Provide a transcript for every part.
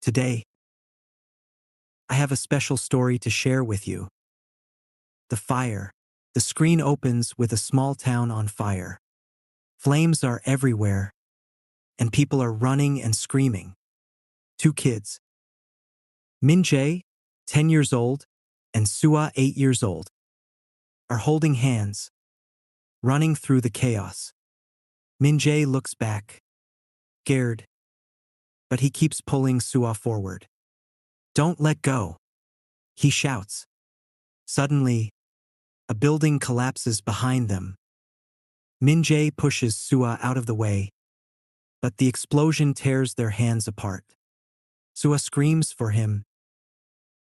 Today, I have a special story to share with you. The fire. The screen opens with a small town on fire. Flames are everywhere, and people are running and screaming. Two kids, Min-jae, 10 years old, and Sua, 8 years old, are holding hands, running through the chaos. Min-jae looks back, scared, but he keeps pulling Sua forward. "Don't let go," he shouts. Suddenly, a building collapses behind them. Min-jae pushes Sua out of the way, but the explosion tears their hands apart. Sua screams for him,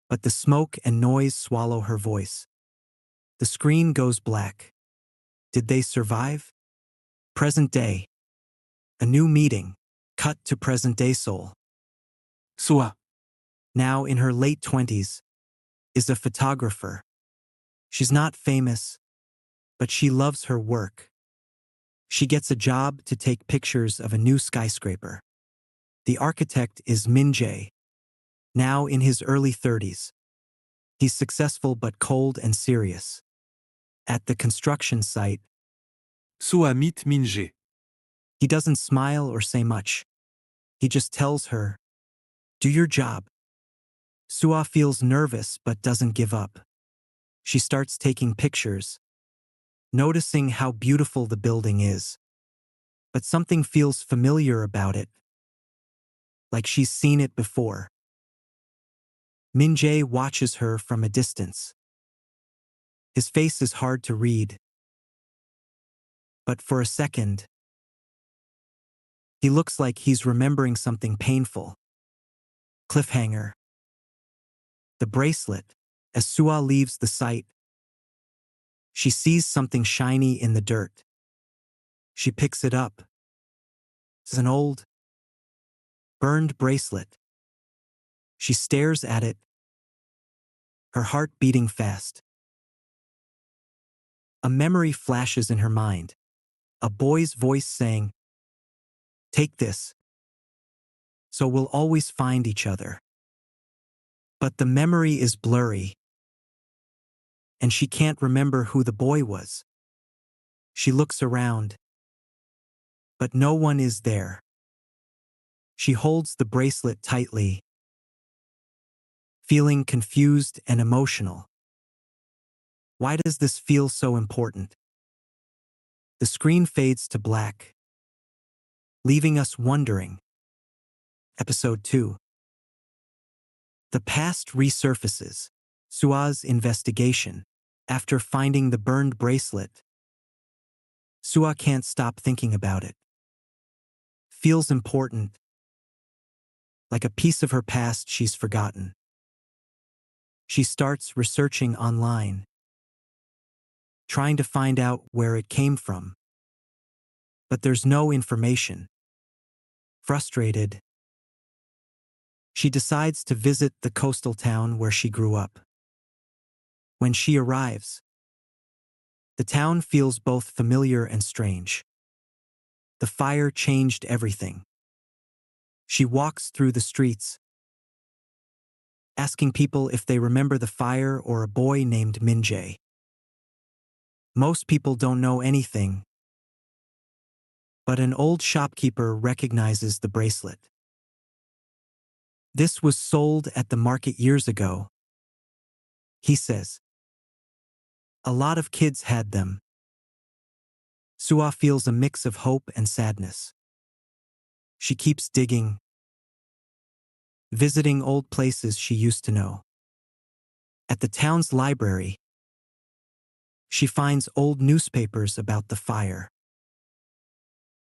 but the smoke and noise swallow her voice. The screen goes black. Did they survive? Present day. A new meeting. Cut to present-day Seoul. Sua, now in her late 20s, is a photographer. She's not famous, but she loves her work. She gets a job to take pictures of a new skyscraper. The architect is Min-jae, now in his early 30s. He's successful but cold and serious. At the construction site, Sua meet Min-jae. he doesn't smile or say much. He just tells her, "Do your job." Sua feels nervous but doesn't give up. She starts taking pictures, noticing how beautiful the building is. But something feels familiar about it, like she's seen it before. Min-jae watches her from a distance. His face is hard to read, but for a second, he looks like he's remembering something painful. Cliffhanger. The bracelet. As Sua leaves the site, she sees something shiny in the dirt. She picks it up. It's an old, burned bracelet. She stares at it, her heart beating fast. A memory flashes in her mind. A boy's voice saying, "Take this, so we'll always find each other." But the memory is blurry, and she can't remember who the boy was. She looks around, but no one is there. She holds the bracelet tightly, feeling confused and emotional. Why does this feel so important? The screen fades to black, leaving us wondering. Episode 2. The past resurfaces. Sua's investigation. After finding the burned bracelet, Sua can't stop thinking about it. Feels important, like a piece of her past she's forgotten. She starts researching online, trying to find out where it came from. But there's no information. Frustrated, she decides to visit the coastal town where she grew up. When she arrives, the town feels both familiar and strange. The fire changed everything. She walks through the streets, asking people if they remember the fire or a boy named Min-jae. Most people don't know anything, but an old shopkeeper recognizes the bracelet. "This was sold at the market years ago," he says. "A lot of kids had them." Sua feels a mix of hope and sadness. She keeps digging, visiting old places she used to know. At the town's library, she finds old newspapers about the fire.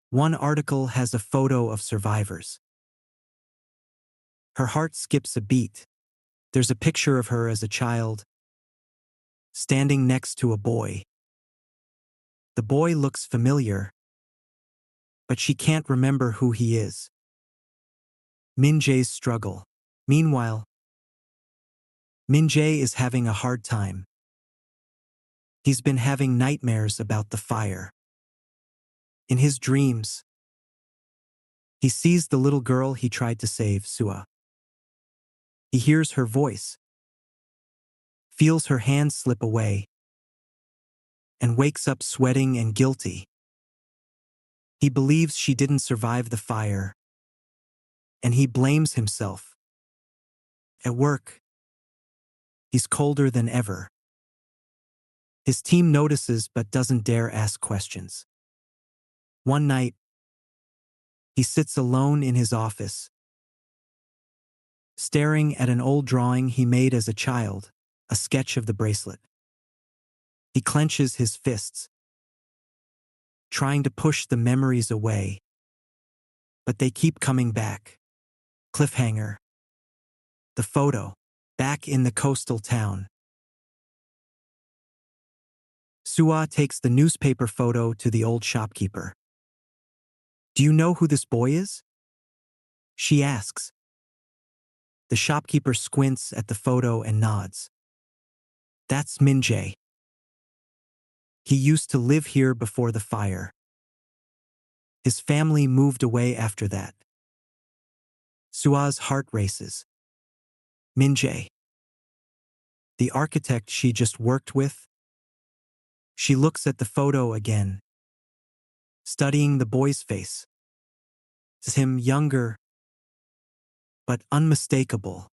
One article has a photo of survivors. Her heart skips a beat. There's a picture of her as a child, standing next to a boy. The boy looks familiar, but she can't remember who he is. Min-jae's struggle. Meanwhile, Min-jae is having a hard time. He's been having nightmares about the fire. In his dreams, he sees the little girl he tried to save, Sua. He hears her voice, feels her hand slip away, and wakes up sweating and guilty. He believes she didn't survive the fire, and he blames himself. At work, he's colder than ever. His team notices but doesn't dare ask questions. One night, he sits alone in his office, staring at an old drawing he made as a child, a sketch of the bracelet. He clenches his fists, trying to push the memories away, but they keep coming back. Cliffhanger. The photo. Back in the coastal town. Sua takes the newspaper photo to the old shopkeeper. "Do you know who this boy is?" she asks. The shopkeeper squints at the photo and nods. "That's Min-jae. He used to live here before the fire. His family moved away after that." Sua's heart races. Min-jae. The architect she just worked with? She looks at the photo again, studying the boy's face. It's him younger, but unmistakable.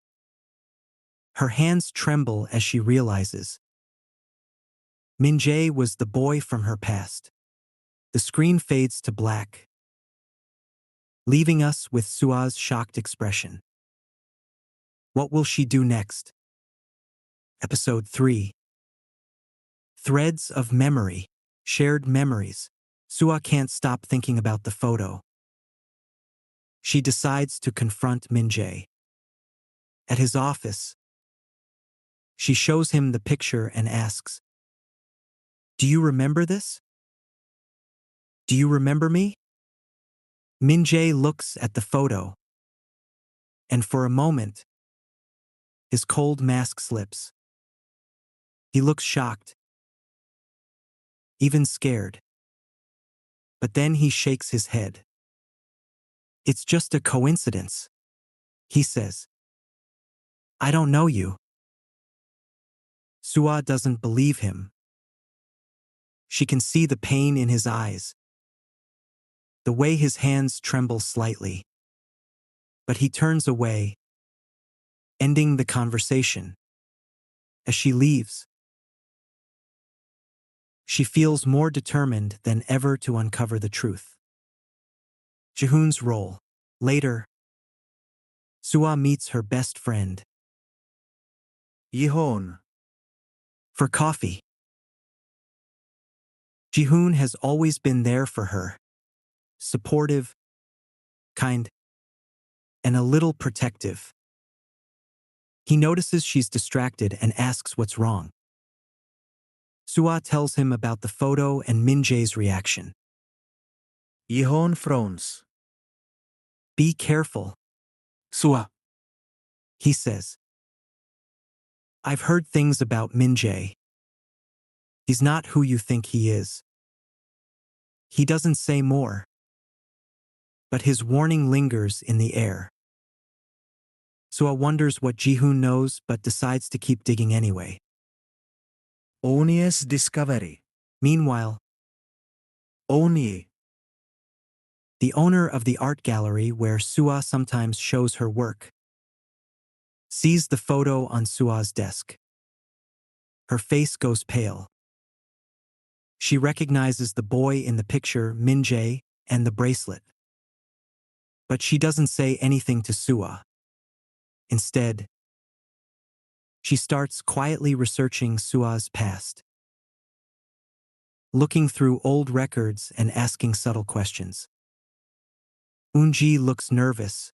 Her hands tremble as she realizes. Min-jae was the boy from her past. The screen fades to black, leaving us with Sua's shocked expression. What will she do next? Episode 3. Threads of memory. Shared memories. Sua can't stop thinking about the photo. She decides to confront Min-jae. At his office, she shows him the picture and asks, "Do you remember this? Do you remember me?" Min-jae looks at the photo, and for a moment, his cold mask slips. He looks shocked, even scared. But then he shakes his head. "It's just a coincidence," he says. "I don't know you." Sua doesn't believe him. She can see the pain in his eyes, the way his hands tremble slightly. But he turns away, ending the conversation. As she leaves, she feels more determined than ever to uncover the truth. Jihoon's role. Later, Sua meets her best friend, Yihon. for coffee. Jihoon has always been there for her, supportive, kind, and a little protective. He notices she's distracted and asks what's wrong. Sua tells him about the photo and Min-jae's reaction. Yihon frowns. "Be careful," Sua. he says. "I've heard things about Min-jae. He's not who you think he is." He doesn't say more, but his warning lingers in the air. Sua wonders what Jihoon knows but decides to keep digging anyway. Onye's discovery. Meanwhile, Onye. the owner of the art gallery where Sua sometimes shows her work, sees the photo on Sua's desk. Her face goes pale. She recognizes the boy in the picture, Min-jae, and the bracelet. But she doesn't say anything to Sua. Instead, she starts quietly researching Sua's past, looking through old records and asking subtle questions. Eunji looks nervous,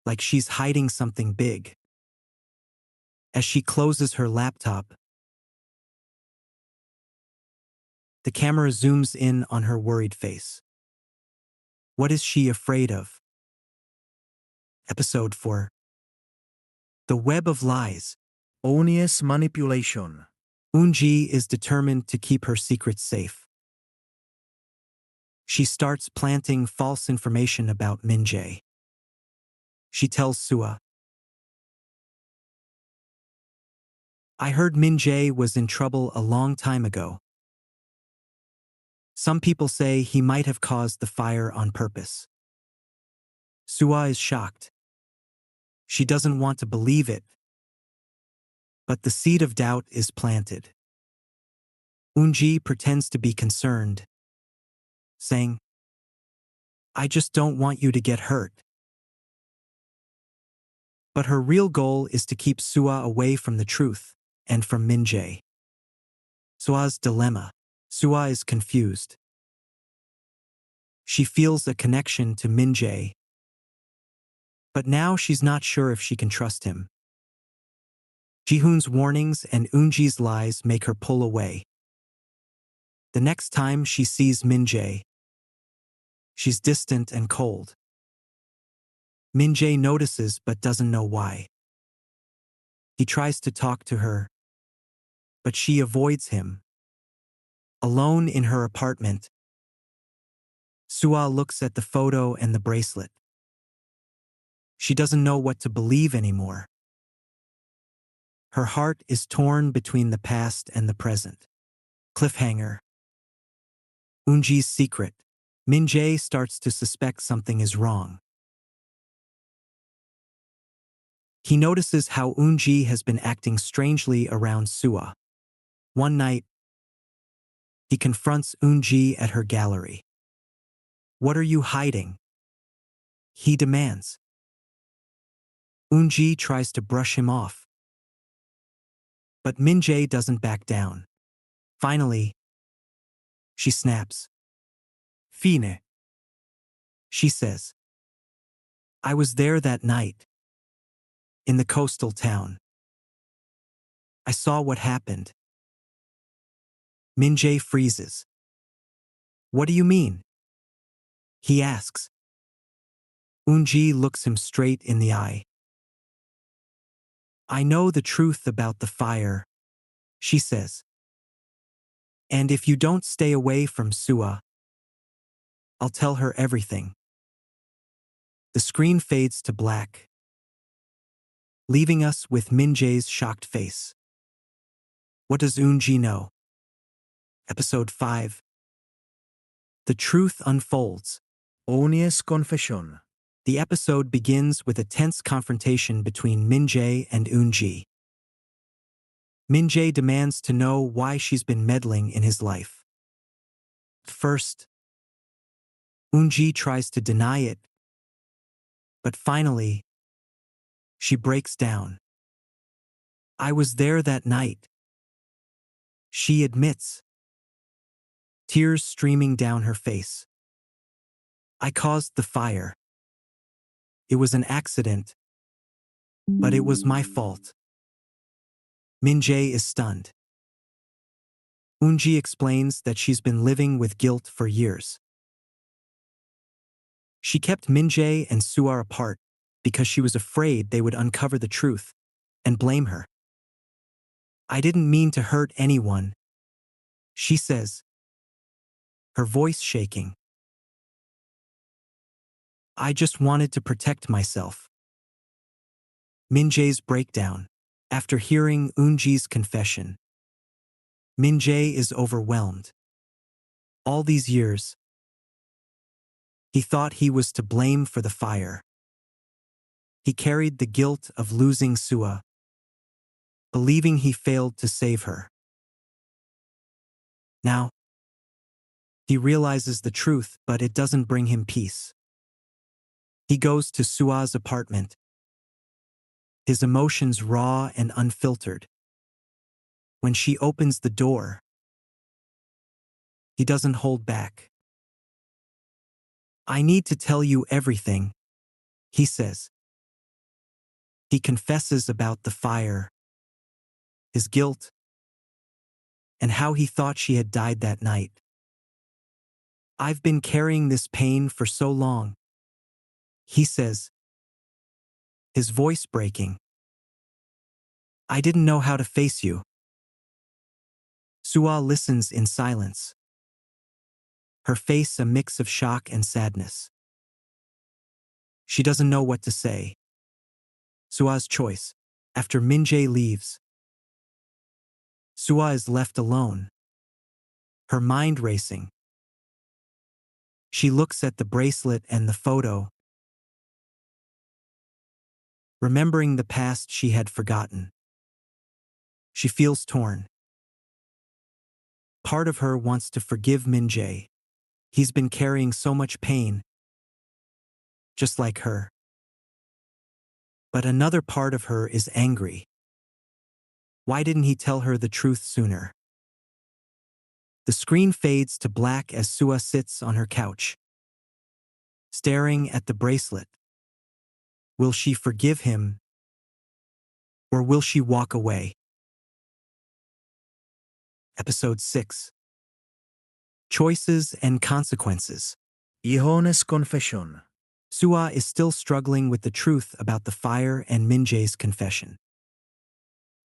like she's hiding something big. As she closes her laptop, the camera zooms in on her worried face. What is she afraid of? Episode 4. The Web of Lies. Onye's manipulation. Eunji is determined to keep her secrets safe. She starts planting false information about Min-jae. She tells Sua, I heard Min-jae was in trouble a long time ago. Some people say he might have caused the fire on purpose. Sua is shocked. She doesn't want to believe it, but the seed of doubt is planted. Eunji pretends to be concerned, saying, I just don't want you to get hurt. But her real goal is to keep Sua away from the truth and from Min-jae. Sua's dilemma. Sua is confused. She feels a connection to Min-jae, but now she's not sure if she can trust him. Jihoon's warnings and Eunji's lies make her pull away. The next time she sees Min-jae, she's distant and cold. Min-jae notices but doesn't know why. He tries to talk to her, but she avoids him. Alone in her apartment, Sua looks at the photo and the bracelet. She doesn't know what to believe anymore. Her heart is torn between the past and the present. Cliffhanger. Eunji's secret. Min-jae starts to suspect something is wrong. He notices how Eunji has been acting strangely around Sua. One night, he confronts Eunji at her gallery. What are you hiding? He demands. Eunji tries to brush him off, but Min-jae doesn't back down. Finally, she snaps. Fine. She says. I was there that night. In the coastal town. I saw what happened. Min-jae freezes. What do you mean? He asks. Eunji looks him straight in the eye. I know the truth about the fire, she says. And if you don't stay away from Sua, I'll tell her everything. The screen fades to black, leaving us with Min-jae's shocked face. What does Eunji know? Episode 5. The truth unfolds. Honest confession. The episode begins with a tense confrontation between Min-jae and Eunji. Min-jae demands to know why she's been meddling in his life. First, Eunji tries to deny it, but finally, she breaks down. I was there that night. She admits, tears streaming down her face. I caused the fire. It was an accident, but it was my fault. Min-jae is stunned. Eunji explains that she's been living with guilt for years. She kept Min-jae and Sua apart because she was afraid they would uncover the truth and blame her. I didn't mean to hurt anyone, she says, her voice shaking. I just wanted to protect myself. Min-jae's breakdown. After hearing Eunji's confession, Min-jae is overwhelmed. All these years, he thought he was to blame for the fire. He carried the guilt of losing Sua, believing he failed to save her. Now, he realizes the truth, but it doesn't bring him peace. He goes to Sua's apartment, his emotions raw and unfiltered. When she opens the door, he doesn't hold back. I need to tell you everything, he says. He confesses about the fire, his guilt, and how he thought she had died that night. I've been carrying this pain for so long, he says, his voice breaking. I didn't know how to face you. Sua listens in silence, her face a mix of shock and sadness. She doesn't know what to say. Sua's choice. After Min-jae leaves, Sua is left alone, her mind racing. She looks at the bracelet and the photo, remembering the past she had forgotten. She feels torn. Part of her wants to forgive Min-jae. He's been carrying so much pain, just like her. But another part of her is angry. Why didn't he tell her the truth sooner? The screen fades to black as Sua sits on her couch, staring at the bracelet. Will she forgive him, or will she walk away? Episode 6. Choices and Consequences. Ihones confession. Sua is still struggling with the truth about the fire and Min-jae's confession.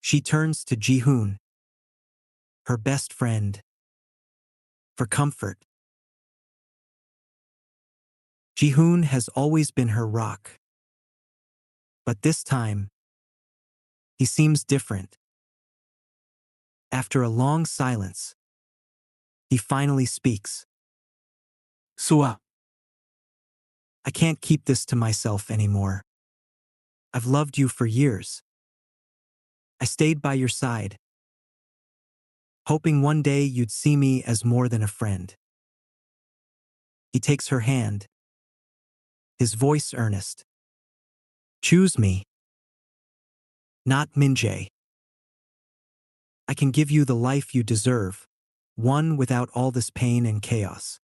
She turns to Ji-hoon, her best friend, for comfort. Ji-hoon has always been her rock. But this time, he seems different. After a long silence, he finally speaks. Sua, I can't keep this to myself anymore. I've loved you for years. I stayed by your side, hoping one day you'd see me as more than a friend. He takes her hand, his voice earnest. Choose me, not Min-jae. I can give you the life you deserve, one without all this pain and chaos.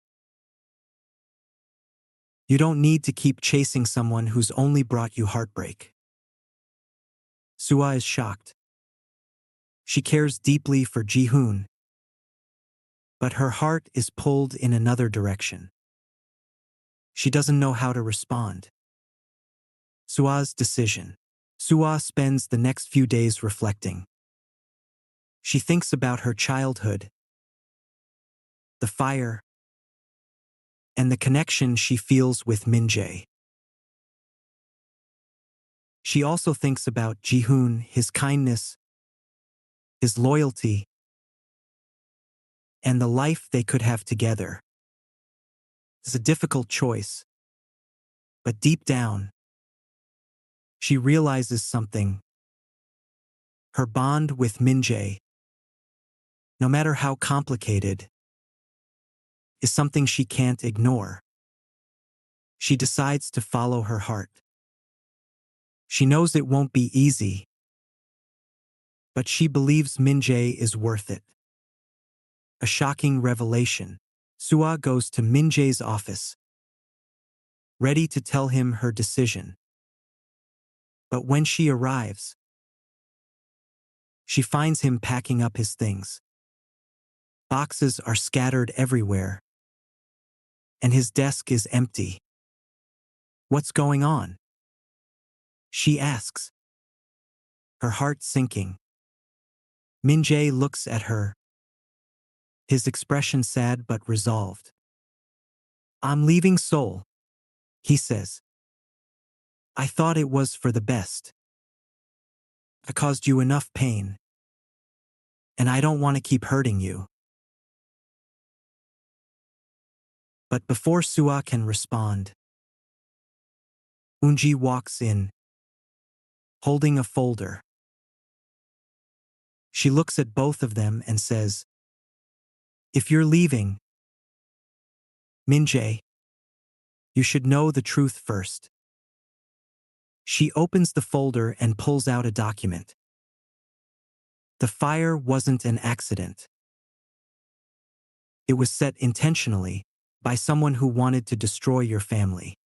You don't need to keep chasing someone who's only brought you heartbreak. Sua is shocked. She cares deeply for Ji-hoon, but her heart is pulled in another direction. She doesn't know how to respond. Sua's decision. Sua spends the next few days reflecting. She thinks about her childhood, the fire, and the connection she feels with Min-jae. She also thinks about Ji-hoon, his kindness, his loyalty, and the life they could have together. It's a difficult choice, but deep down, she realizes something. Her bond with Min-jae, no matter how complicated, is something she can't ignore. She decides to follow her heart. She knows it won't be easy, but she believes Min-jae is worth it. A shocking revelation. Sua goes to Min-jae's office, ready to tell him her decision. But when she arrives, she finds him packing up his things. Boxes are scattered everywhere, and his desk is empty. What's going on? She asks, her heart sinking. Min-jae looks at her, his expression sad but resolved. I'm leaving Seoul, he says. I thought it was for the best. I caused you enough pain, and I don't want to keep hurting you. But before Sua can respond, Eunji walks in, holding a folder. She looks at both of them and says, if you're leaving, Min-jae, you should know the truth first. She opens the folder and pulls out a document. The fire wasn't an accident. It was set intentionally by someone who wanted to destroy your family.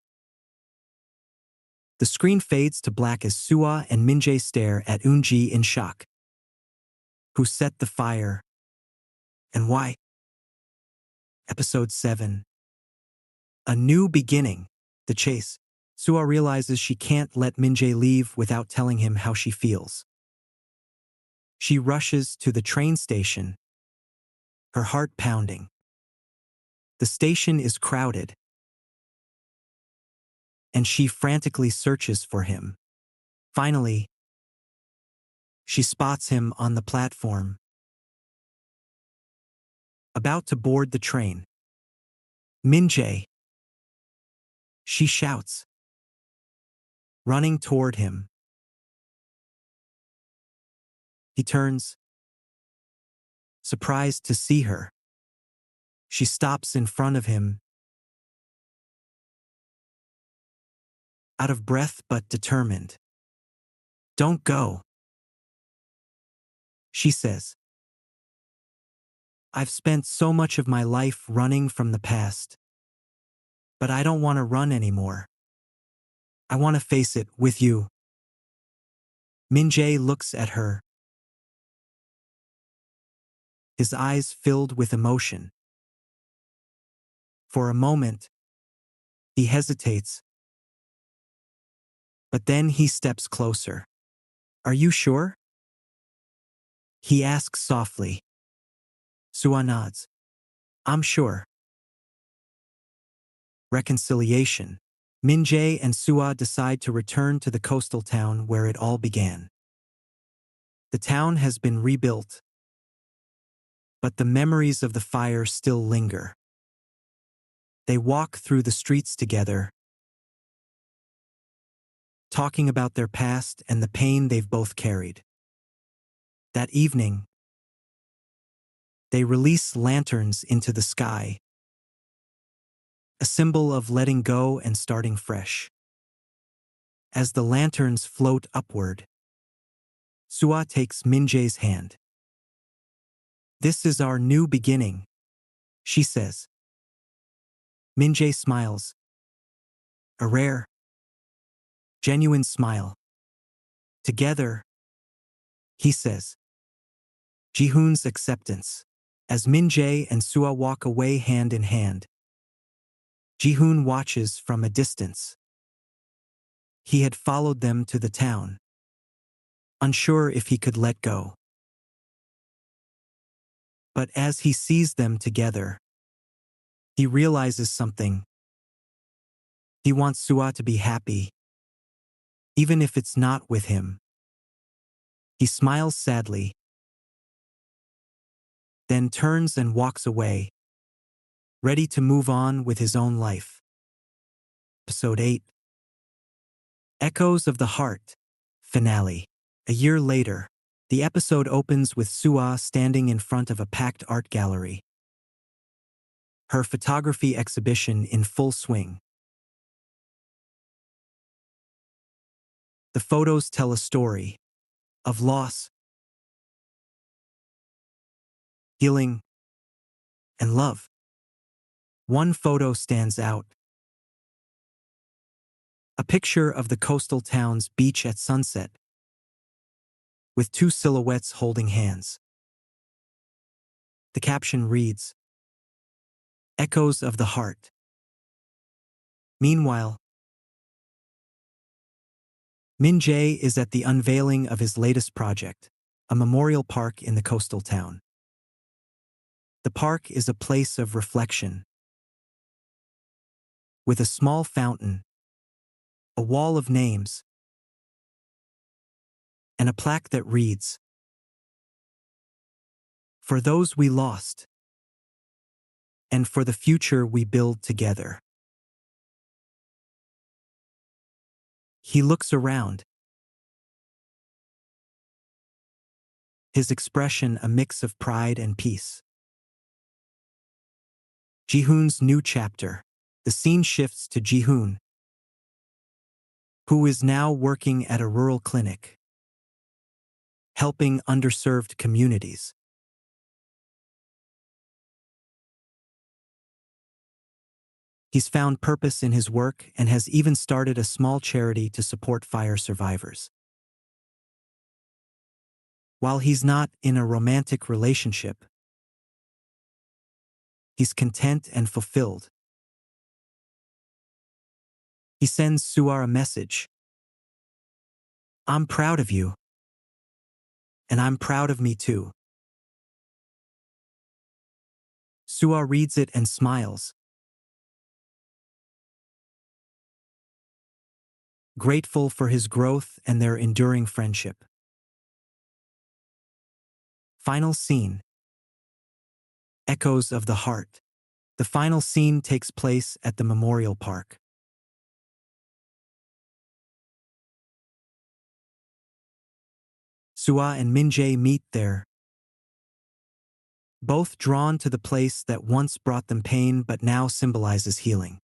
The screen fades to black as Sua and Min-jae stare at Eunji in shock. Who set the fire? And why? Episode 7. A new beginning. The chase. Sua realizes she can't let Min-jae leave without telling him how she feels. She rushes to the train station, her heart pounding. The station is crowded, and she frantically searches for him. Finally, she spots him on the platform, About to board the train. Minjae, she shouts, running toward him. He turns, surprised to see her. She stops in front of him, out of breath but determined. Don't go, she says. I've spent so much of my life running from the past. But I don't want to run anymore. I want to face it with you. Minjae looks at her, his eyes filled with emotion. For a moment, he hesitates, but then he steps closer. Are you sure? He asks softly. Sua nods. I'm sure. Reconciliation. Minjae and Sua decide to return to the coastal town where it all began. The town has been rebuilt, but the memories of the fire still linger. They walk through the streets together, talking about their past and the pain they've both carried. That evening, they release lanterns into the sky, a symbol of letting go and starting fresh. As the lanterns float upward, Sua takes Minjae's hand. This is our new beginning, she says. Minjae smiles. A rare, genuine smile. Together, he says. Jihoon's acceptance. As Minjae and Sua walk away hand in hand, Jihoon watches from a distance. He had followed them to the town, unsure if he could let go. But as he sees them together, he realizes something. He wants Sua to be happy, even if it's not with him. He smiles sadly, then turns and walks away, ready to move on with his own life. Episode 8. Echoes of the Heart. Finale. A year later, the episode opens with Sua standing in front of a packed art gallery. Her photography exhibition in full swing. The photos tell a story of loss, healing, and love. One photo stands out. A picture of the coastal town's beach at sunset, with two silhouettes holding hands. The caption reads, Echoes of the Heart. Meanwhile, Minjae is at the unveiling of his latest project, a memorial park in the coastal town. The park is a place of reflection, with a small fountain, a wall of names, and a plaque that reads, For those we lost, and for the future we build together. He looks around, his expression a mix of pride and peace. Jihoon's new chapter. The scene shifts to Jihoon, who is now working at a rural clinic, helping underserved communities. He's found purpose in his work and has even started a small charity to support fire survivors. While he's not in a romantic relationship, he's content and fulfilled. He sends Suar a message. I'm proud of you. And I'm proud of me too. Suar reads it and smiles, grateful for his growth and their enduring friendship. Final scene. Echoes of the heart. The final scene takes place at the memorial park. Sua and Minjae meet there, both drawn to the place that once brought them pain but now symbolizes healing.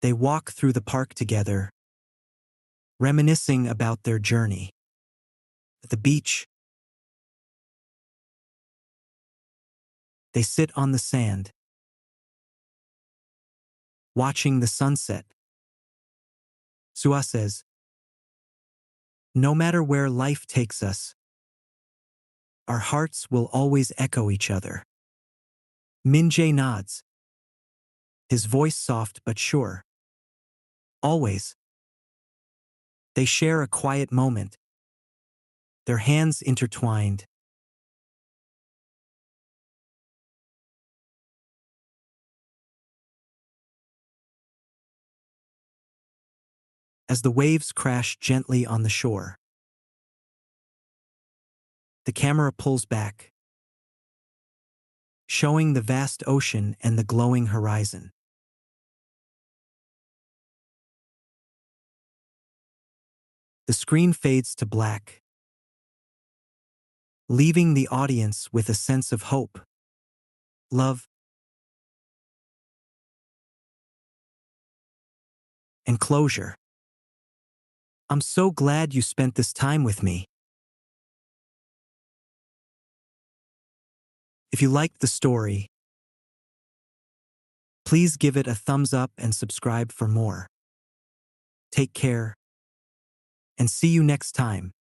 They walk through the park together, reminiscing about their journey. At the beach, they sit on the sand, watching the sunset. Sua says, "No matter where life takes us, our hearts will always echo each other." Minjae nods, his voice soft but sure. Always. They share a quiet moment, their hands intertwined. As the waves crash gently on the shore, the camera pulls back, showing the vast ocean and the glowing horizon. The screen fades to black, leaving the audience with a sense of hope, love, and closure. I'm so glad you spent this time with me. If you liked the story, please give it a thumbs up and subscribe for more. Take care, and see you next time.